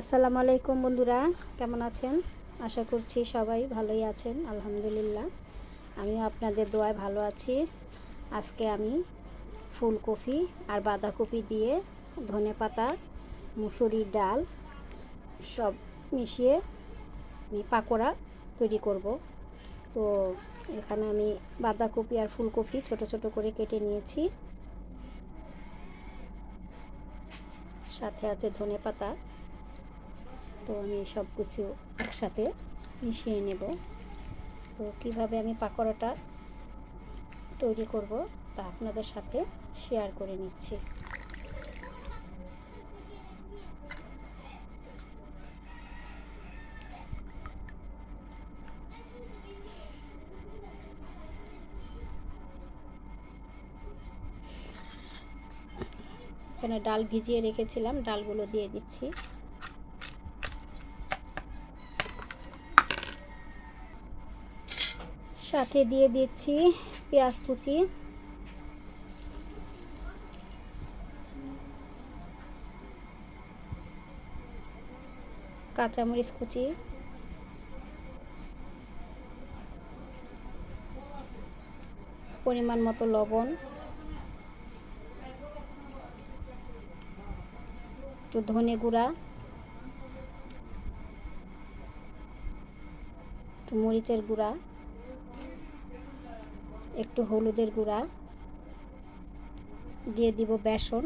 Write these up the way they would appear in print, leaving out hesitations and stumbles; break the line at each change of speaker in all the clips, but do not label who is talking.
আসসালামু আলাইকুম বন্ধুরা, কেমন আছেন? আশা করছি সবাই ভালোই আছেন। আলহামদুলিল্লাহ, আমিও আপনাদের দোয়ায় ভালো আছি। আজকে আমি ফুলকপি আর বাঁধাকপি দিয়ে ধনেপাতা, মুসুরির ডাল সব মিশিয়ে আমি পাকোড়া তৈরি করব। তো এখানে আমি বাঁধাকপি আর ফুলকপি ছোট ছোট করে কেটে নিয়েছি, সাথে আছে ধনেপাতা। তো আমি সব কিছু একসাথে মিশিয়ে নেব। তো কিভাবে আমি পাকোড়াটা তৈরি করব তা আপনাদের সাথে শেয়ার করে নিচ্ছি। এখানে ডাল ভিজিয়ে রেখেছিলাম, ডালগুলো দিয়ে দিচ্ছি। সাথে দিয়ে দিচ্ছি পেঁয়াজ কুচি, কাঁচামরিচ কুচি, পরিমাণ মতো লবণ, একটু ধনে গুঁড়া, একটু মরিচের গুঁড়া, একটু হলুদের গুঁড়া, দিয়ে দিব বেসন।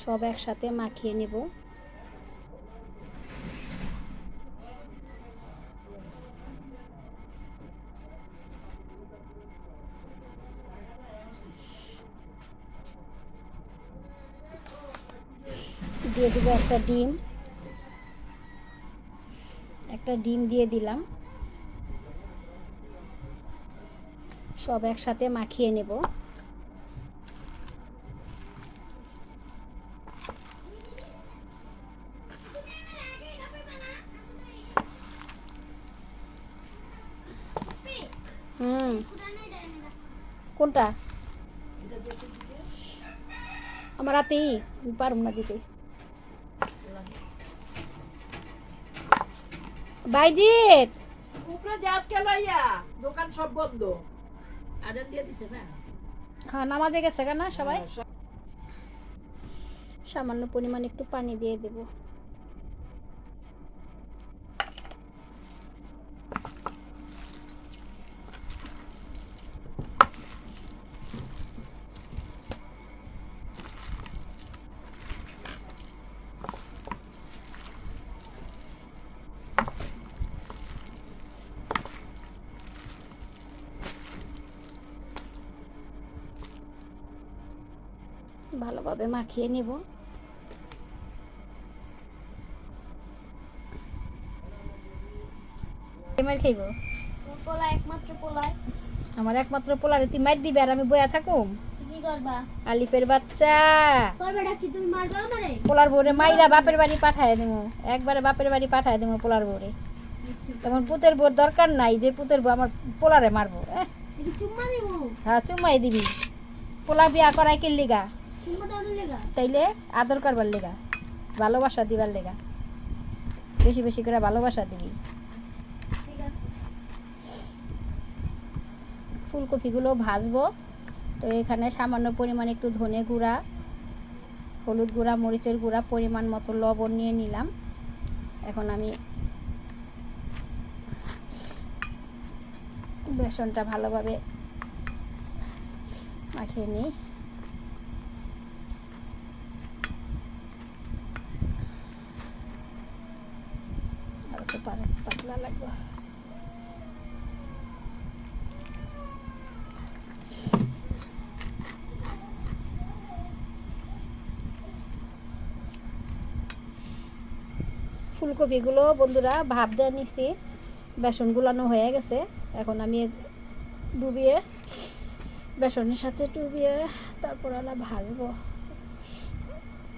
সব একসাথে মাখিয়ে নেব। দিয়ে দিব একটা ডিম দিয়ে দিলাম। সব একসাথে মাখিয়ে নেব। কোনটা আমার হাতেই পারব না দিতে। বাইজিৎ
উপরে যে আজকে লইয়া দোকান সব বন্ধ, আজান দিয়ে দিছে না?
হ্যাঁ, নামাজে গেছে না সবাই। সামান্য পরিমাণ একটু পানি দিয়ে দেব। ভালোভাবে মাখিয়ে নেব। মার খাইব
পোলা একমাত্র পোলায়
আমার একমাত্র পোলারে তুই মার দিবে আর আমি বয়া থাকুম?
কি করবা?
আলিপের বাচ্চা
করবেটা কি তুমি মারবা আমারে?
পোলার বউরে মাইরা বাপের বাড়ি পাঠায় দেবো, একবারে বাপের বাড়ি পাঠায় দেবো পোলার বউরে। তেমন পুতের বউর দরকার নাই যে পুতের বউ আমার পোলারে মারবো।
কি চুম্মা দিব?
হ্যাঁ, চুম্মাই দিবি। পোলা বিয়া করাই কি লিগা?
চুম্মা দাও লাগা
তাইলে আদর করবার লেগা, ভালোবাসা দিবার লেগা। বেশি বেশি করে ভালোবাসা দিবি।
ঠিক আছে।
ফুলকপিগুলো ভাজবো। তো এখানে সামান্য পরিমাণ একটু ধনে গুঁড়া, হলুদ গুঁড়া, মরিচের গুঁড়া, পরিমাণ মতো লবণ নিয়ে নিলাম। এখন আমি বেসনটা ভালোভাবে মাখিয়ে নিই। আর একটু পাতলা লাগবে। ফুলকপিগুলো বন্ধুরা ভাপ দেওয়া নিচ্ছি, বেসন গুলানো হয়ে গেছে। এখন আমি ডুবিয়ে বেসনের সাথে ডুবিয়ে তারপর আলা ভাজবো।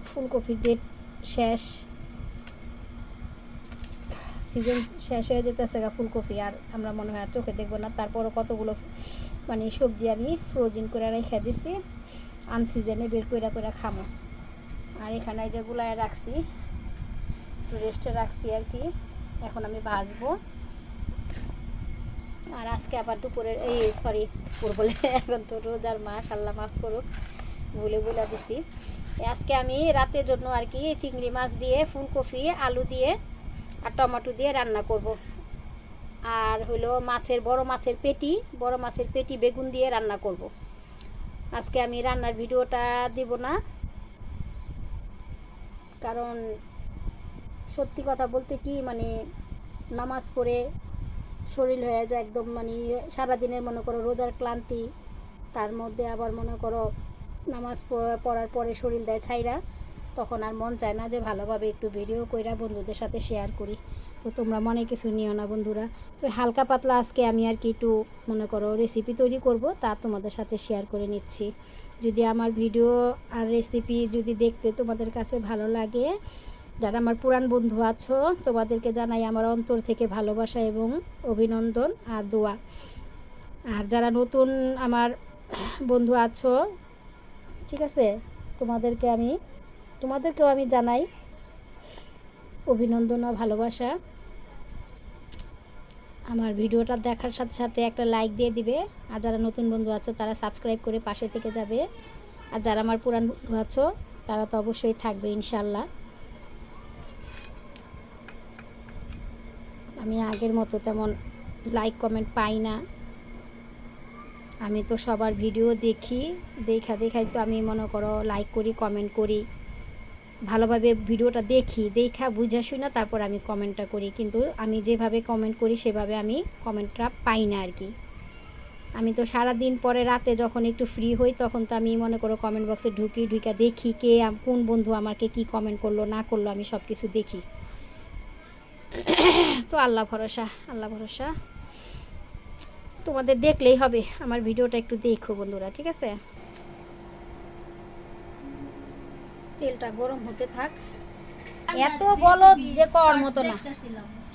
ফুলকপির ডেট শেষ, সিজন শেষ হয়ে যেতেছে গা ফুলকপি, আর আমরা মনে হয় আর চোখে দেখবো না। তারপরও কতগুলো মানে সবজি আমি ফ্রোজেন করে রেখে দিছি, আনসিজনে বের করে খামো। আর এখানে এই যে গুলায় রাখছি, একটু রেস্টে রাখছি আর কি। এখন আমি ভাজবো। আর আজকে আবার দুপুরের দুপুর বলে এখন তো রোজার মাস, আল্লাহ মাফ করুক, বলে দিছি। আজকে আমি রাতের জন্য আর কি চিংড়ি মাছ দিয়ে ফুলকপি আলু দিয়ে আর টমেটো দিয়ে রান্না করব। আর হলো বড় মাছের পেটি বেগুন দিয়ে রান্না করব। আজকে আমি রান্নার ভিডিওটা দিব না, কারণ সত্যি কথা বলতে কি মানে নামাজ পড়ে শরীর হয়ে যায় একদম, মানে সারাদিনের মনে করো রোজার ক্লান্তি, তার মধ্যে আবার মনে করো নামাজ পড়ার পরে শরীর দেয় ছাইরা, তখন আর মন চায় না যে ভালোভাবে একটু ভিডিও কইরা বন্ধুদের সাথে শেয়ার করি। তো তোমরা মনে কিছু নিও না বন্ধুরা। তো হালকা পাতলা আজকে আমি আর কি একটু মনে করো রেসিপি তৈরি করব, তা তোমাদের সাথে শেয়ার করে নিচ্ছি। যদি আমার ভিডিও আর রেসিপি যদি দেখতে তোমাদের কাছে ভালো লাগে, যারা আমার পুরান বন্ধু আছো তোমাদেরকে জানাই আমার অন্তর থেকে ভালোবাসা এবং অভিনন্দন আর দোয়া। আর যারা নতুন আমার বন্ধু আছো, ঠিক আছে, তোমাদেরকেও আমি জানাই অভিনন্দন ও ভালোবাসা। আমার ভিডিওটা দেখার সাথে সাথে একটা লাইক দিয়ে দিবে। আর যারা নতুন বন্ধু আছো তারা সাবস্ক্রাইব করে পাশে থেকে যাবে। আর যারা আমার পুরান বন্ধু আছো তারা তো অবশ্যই থাকবে ইনশাল্লাহ। আমি আগের মতো তেমন লাইক কমেন্ট পাই না। আমি তো সবার ভিডিও দেখি, দেখাই তো আমি মনে করো লাইক করি, কমেন্ট করি, ভালোভাবে ভিডিওটা দেখা বুঝা শুনা তারপর আমি কমেন্টটা করি। কিন্তু আমি যেভাবে কমেন্ট করি সেভাবে আমি কমেন্টটা পাই না আর কি। আমি তো সারাদিন পরে রাতে যখন একটু ফ্রি হই তখন তো আমি মনে করো কমেন্ট বক্সে ঢুকা দেখি কোন বন্ধু আমাকে কি কমেন্ট করলো না করলো, আমি সব কিছু দেখি। তো আল্লাহ ভরসা তোমাদের দেখলেই হবে। আমার ভিডিওটা একটু দেখো বন্ধুরা, ঠিক আছে। তেলটা গরম হতে থাক। এত বলো যে কর মতো না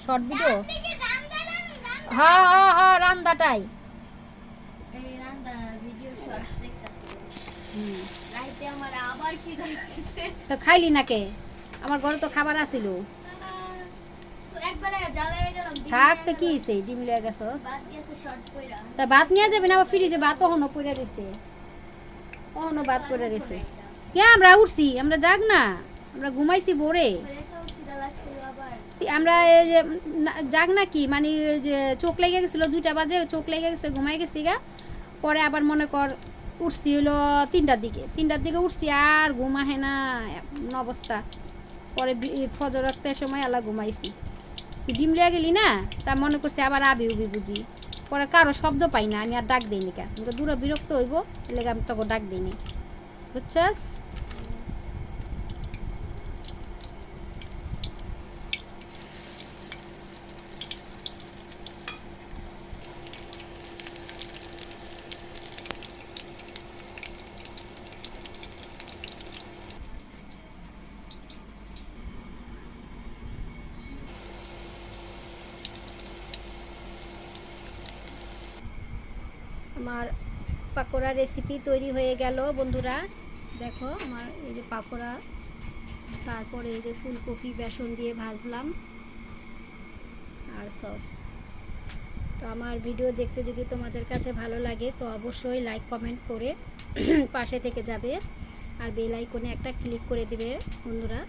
শর্ট ভিডিও। হ্যাঁ রান্দাটাই
এই রান্না ভিডিও শর্টস দেখতাছি। রাইতে আমার আবার কি হইছে?
তো খাইলি নাকে? আমার ঘরে তো খাবার আসিল।
তো একবারে জ্বালায় গেলাম।
থাকতে কি হইছে? ডিম লিয়ে গেছস?
বাদ গেছে শর্ট কইরা।
তা ভাত নিয়ে যাবি না? আবার ফ্রিজে ভাত ওহনো পড়ে রইছে। ওহনো ভাত পড়ে রইছে। কে আমরা উঠছি? আমরা জাগ না, আমরা ঘুমাইছি ভোরে। আমরা এই যে জাগ না কি মানে যে চোখ লেগে গেছিল 2টা বাজে, চোখ লেগে গেছে, ঘুমাই গেছি গা। পরে আবার মনে কর উঠছি হলো 3টার দিকে উঠছি, আর ঘুম আহে না অবস্থা। পরে ফজর রাখতে সময় আল্লাহ ঘুমাইছি। তুই ডিম লিয়া গেলি না, তা মনে করছি আবার আবি উবি বুঝি। পরে কারো শব্দ পাই না, আমি আর ডাক দিইনি। কা দূরে বিরক্ত হইব, এলাকা আমি তখন ডাক দিইনি, বুঝছস। আমার পাকোড়া রেসিপি তৈরি হয়ে গেল বন্ধুরা। দেখো আমার এই যে পাকোড়া, তারপরে এই যে ফুলকপি বেসন দিয়ে ভাজলাম আর সস। তো আমার ভিডিও দেখতে যদি তোমাদের কাছে ভালো লাগে তো অবশ্যই লাইক কমেন্ট করে পাশে থেকে যাবে। আর বেল আইকনে একটা ক্লিক করে দিবে বন্ধুরা,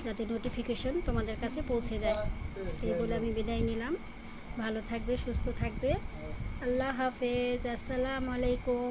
যাতে নোটিফিকেশন তোমাদের কাছে পৌঁছে যায়। এই বলে আমি বিদায় নিলাম। ভালো থাকবে, সুস্থ থাকবে। আল্লাহ হাফেজ, আসসালামু আলাইকুম।